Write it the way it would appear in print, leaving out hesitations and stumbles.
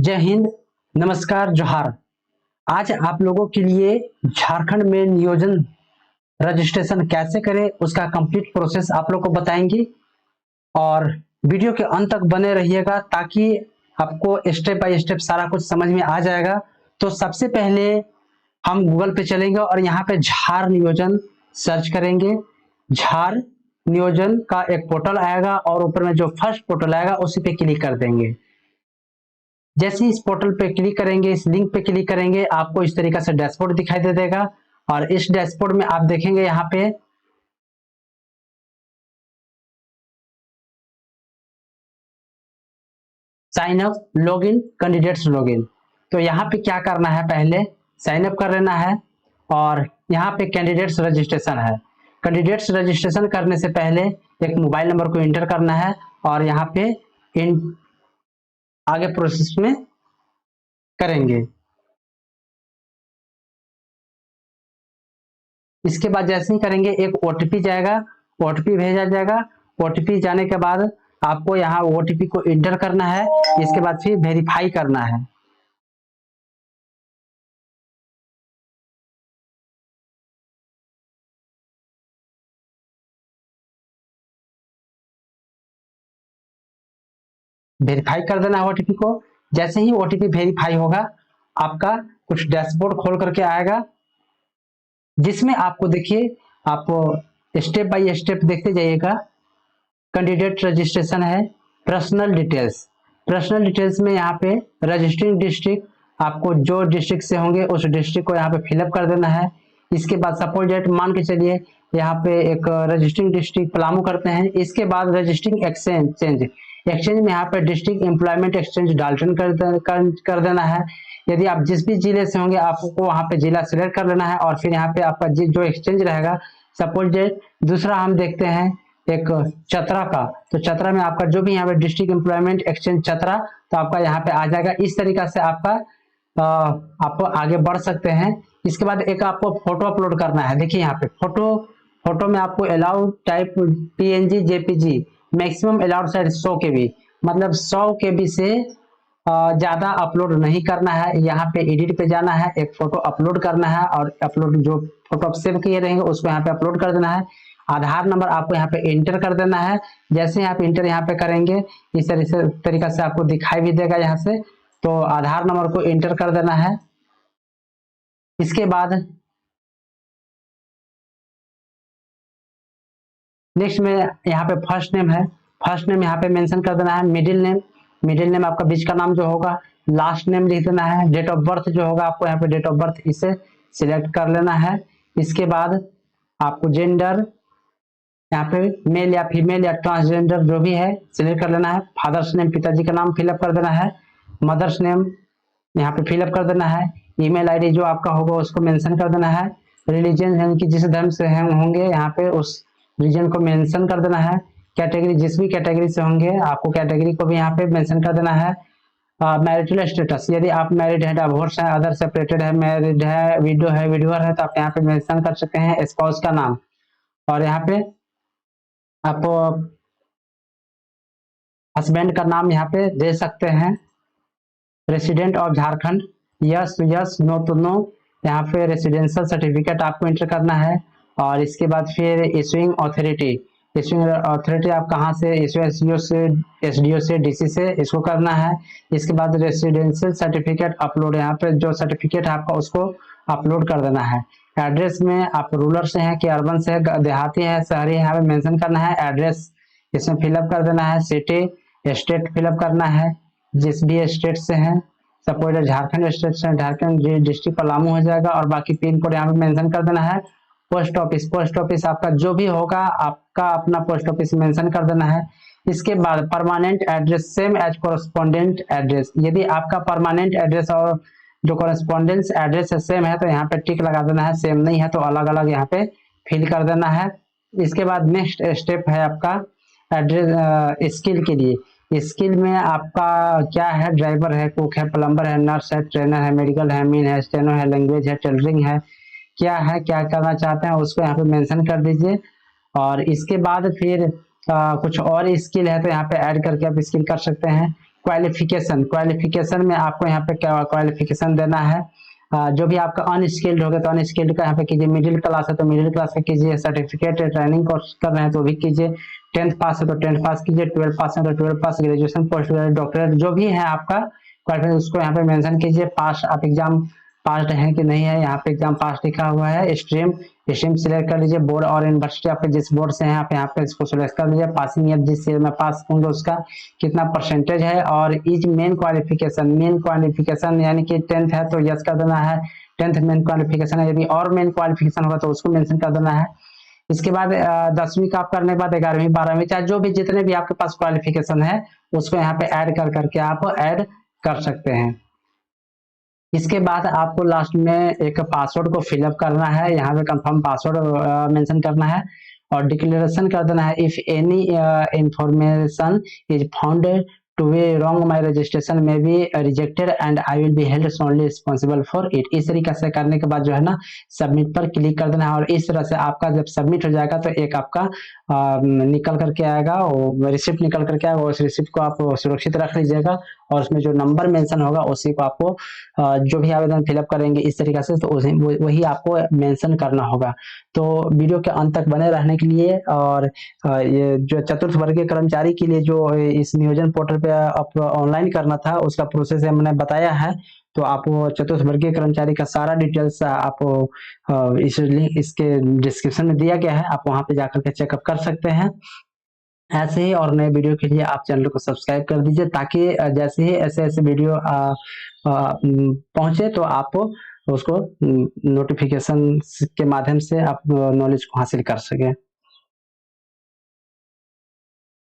जय हिंद, नमस्कार, जोहार। आज आप लोगों के लिए झारखंड में नियोजन रजिस्ट्रेशन कैसे करें उसका कंप्लीट प्रोसेस आप लोग को बताएंगे और वीडियो के अंत तक बने रहिएगा ताकि आपको स्टेप बाय स्टेप सारा कुछ समझ में आ जाएगा। तो सबसे पहले हम गूगल पे चलेंगे और यहाँ पे झार नियोजन सर्च करेंगे। झार नियोजन का एक पोर्टल आएगा और ऊपर में जो फर्स्ट पोर्टल आएगा उसी पे क्लिक कर देंगे। जैसे इस पोर्टल पे क्लिक करेंगे, इस लिंक पे क्लिक करेंगे, आपको इस तरीके से डैशबोर्ड दिखाई दे देगा और इस डैशबोर्ड में आप देखेंगे यहाँ पे sign up, login, candidates login. तो यहाँ पे क्या करना है, पहले साइन अप कर लेना है और यहाँ पे कैंडिडेट्स रजिस्ट्रेशन है। कैंडिडेट्स रजिस्ट्रेशन करने से पहले एक मोबाइल नंबर को इंटर करना है और यहाँ पे इन आगे प्रोसेस में करेंगे। इसके बाद जैसे ही करेंगे एक ओटीपी जाएगा, ओटीपी भेजा जाएगा। ओटीपी जाने के बाद आपको यहाँ ओटीपी को इंटर करना है। इसके बाद फिर वेरीफाई करना है। वेरीफाई कर देना है ओटीपी को। जैसे ही ओटीपी वेरीफाई होगा आपका कुछ डैशबोर्ड खोल करके आएगा जिसमें आपको देखिए आप स्टेप बाय स्टेप देखते जाइएगा। कैंडिडेट रजिस्ट्रेशन है, पर्सनल डिटेल्स। पर्सनल डिटेल्स में यहाँ पे रजिस्ट्रिंग डिस्ट्रिक्ट, आपको जो डिस्ट्रिक्ट से होंगे उस डिस्ट्रिक्ट को यहाँ पे फिलअप कर देना है। इसके बाद सपोज डेट मान के चलिए यहाँ पे एक रजिस्ट्रिंग डिस्ट्रिक्ट पलामू करते हैं। इसके बाद रजिस्ट्रिंग एक्सचेंज में यहाँ पे डिस्ट्रिक्ट एम्प्लॉयमेंट एक्सचेंज डाल्टन कर देना है। यदि आप जिस भी जिले से होंगे आपको वहाँ पे जिला सिलेक्ट कर लेना है और फिर यहाँ पे आपका जो एक्सचेंज रहेगा, सपोज डेट दूसरा हम देखते हैं एक चतरा का, तो चतरा में आपका जो भी यहाँ पे डिस्ट्रिक्ट एम्प्लॉयमेंट एक्सचेंज चतरा, तो आपका यहाँ पे आ जाएगा। इस तरीका से आपका आप आगे बढ़ सकते हैं। इसके बाद एक आपको फोटो अपलोड करना है। देखिए यहाँ पे फोटो में आपको allowed type PNG JPG, maximum allowed size 100 KB, मतलब 100 KB से ज्यादा अपलोड नहीं करना है। यहाँ पे एडिट पे जाना है, एक फोटो अपलोड करना है और अपलोड जो फोटो आप सेव किए रहेंगे उसको यहाँ पे अपलोड कर देना है। आधार नंबर आपको यहाँ पे इंटर कर देना है। जैसे आप इंटर यहाँ पे करेंगे इस तरीका से आपको दिखाई भी देगा यहाँ से, तो आधार नंबर को इंटर कर देना है। इसके बाद नेक्स्ट में यहाँ पे फर्स्ट नेम है, फर्स्ट नेम यहाँ पे मेंशन कर देना है। मिडिल नेम आपका बीच का नाम जो होगा, लास्ट नेम लिख देना है। डेट ऑफ बर्थ जो होगा आपको यहाँ पे डेट ऑफ बर्थ इसे सिलेक्ट कर लेना है। इसके बाद आपको जेंडर यहाँ पे मेल या फीमेल या ट्रांसजेंडर जो भी है सिलेक्ट कर लेना है। फादर्स नेम पिताजी का नाम फिलअप कर देना है। मदर्स नेम यहाँ पे फिलअप कर देना है। ईमेल आईडी जो आपका होगा उसको मेंशन कर देना है। रिलीजन यानी कि जिस धर्म से हम होंगे यहाँ पे उस रीजन को मेंशन कर देना है। कैटेगरी जिस भी कैटेगरी से होंगे आपको कैटेगरी को भी यहाँ पे मेंशन कर देना है। मैरिटल स्टेटस, यदि आप मैरिड है, डिवोर्स है, अदर सेपरेटेड है, मैरिड है, विडो है, विडोअर है, तो आप यहाँ पे मेंशन कर सकते हैं स्पाउस का नाम। और यहाँ पे आप हस्बैंड का नाम यहाँ पे दे सकते हैं। Resident of Jharkhand, yes yes, no तो नो। यहाँ पे रेसिडेंशियल सर्टिफिकेट आपको एंटर करना है। और इसके बाद फिर इशुइंग अथॉरिटी आप कहाँ से, SO से, SDO से, DC से, इसको करना है। इसके बाद रेसिडेंशियल सर्टिफिकेट अपलोड, यहाँ पे जो सर्टिफिकेट है आपका उसको अपलोड कर देना है। एड्रेस में आप रूरल से हैं कि अर्बन से है, देहाती है, शहरी है, यहाँ पे मेंशन करना है। एड्रेस इसमें फिलअप कर देना है। सिटी स्टेट फिलअप करना है, जिस भी स्टेट से हैं। सपोज झारखंड स्टेट से, झारखंड डिस्ट्रिक्ट पलामू हो जाएगा। और बाकी पिन कोड यहाँ पे मेंशन कर देना है। पोस्ट ऑफिस आपका जो भी होगा आपका अपना पोस्ट ऑफिस मेंशन कर देना है। इसके बाद permanent address same as correspondent address, यदि आपका परमानेंट एड्रेस और जो कोरेस्पोंडेंस एड्रेस है सेम है तो यहाँ पे टिक लगा देना है, सेम नहीं है तो अलग अलग यहाँ पे फिल कर देना है। इसके बाद नेक्स्ट स्टेप है आपका एड्रेस स्किल के लिए। स्किल में आपका क्या है, ड्राइवर है, कुक है, प्लम्बर है, नर्स है, ट्रेनर है, मेडिकल है, मीन है, स्टेनो है, लैंग्वेज है, टेलरिंग है, क्या है, क्या करना चाहते हैं उसको यहाँ पे मेंशन कर दीजिए। और इसके बाद फिर कुछ और स्किल है तो यहाँ पे ऐड करके आप स्किल कर सकते हैं। क्वालिफिकेशन में आपको यहाँ पे क्या क्वालिफिकेशन देना है। जो भी आपका अनस्किल्ड होगा तो अनस्किल्ड का यहाँ पे कीजिए, मिडिल क्लास है तो मिडिल क्लास का कीजिए, सर्टिफिकेट ट्रेनिंग कोर्स कर रहे हैं तो भी कीजिए, 10th पास है तो 10th पास कीजिए, 12 पास है तो 12 पास, ग्रेजुएशन पोस्ट ग्रेजुएट डॉक्टरेट जो भी है आपका क्वालिफिकेशन उसको यहाँ पे मेंशन कीजिए। पास आप एग्जाम पास है कि नहीं है, यहाँ पे एग्जाम पास लिखा हुआ है। स्ट्रीम सिलेक्ट कर लीजिए, बोर्ड और यूनिवर्सिटी आपके जिस बोर्ड से हैं आप यहाँ पे इसको सिलेक्ट कर लीजिए। पासिंग ईयर जिस ईयर में पास होंगे उसका कितना परसेंटेज है, और इज मेन क्वालिफिकेशन यानी कि 10th है तो यस कर देना है, 10th मेन क्वालिफिकेशन है, यदि और मेन क्वालिफिकेशन होगा तो उसको मेंशन कर देना है। इसके बाद 10वीं का आप करने के बाद 11वीं 12वीं चाहे जो भी जितने भी आपके पास क्वालिफिकेशन है उसको यहाँ पे ऐड करके आप ऐड कर सकते हैं। इसके बाद आपको लास्ट में एक पासवर्ड को फिलअप करना है, यहाँ पे कंफर्म पासवर्ड मेंशन करना है और डिक्लेरेशन कर देना है, if any information is found to be wrong my registration may be rejected and I will be held solely responsible for it. इस तरीके से करने के बाद जो है ना सबमिट पर क्लिक कर देना है, और इस तरह से आपका जब सबमिट हो जाएगा तो एक आपका निकल करके आएगा, वो रिसिप्ट निकल करके आएगा, उस रिसिप्ट को आप सुरक्षित रख लीजिएगा और उसमें जो नंबर मेंशन होगा उसी को आपको जो भी आवेदन फिलअप करेंगे इस तरीके से तो वही आपको मेंशन करना होगा। तो वीडियो के अंत तक बने रहने के लिए, और ये जो चतुर्थ वर्गीय कर्मचारी के लिए जो इस नियोजन पोर्टल पे आप ऑनलाइन करना था उसका प्रोसेस मैंने बताया है, तो आप चतुर्थ वर्गीय कर्मचारी का सारा डिटेल्स आप इस लिंक इसके डिस्क्रिप्शन में दिया गया है, आप वहां पे जाकर के चेकअप कर सकते हैं। ऐसे ही और नए वीडियो के लिए आप चैनल को सब्सक्राइब कर दीजिए, ताकि जैसे ही ऐसे वीडियो पहुंचे तो आप उसको नोटिफिकेशन के माध्यम से आप नॉलेज को हासिल कर सके।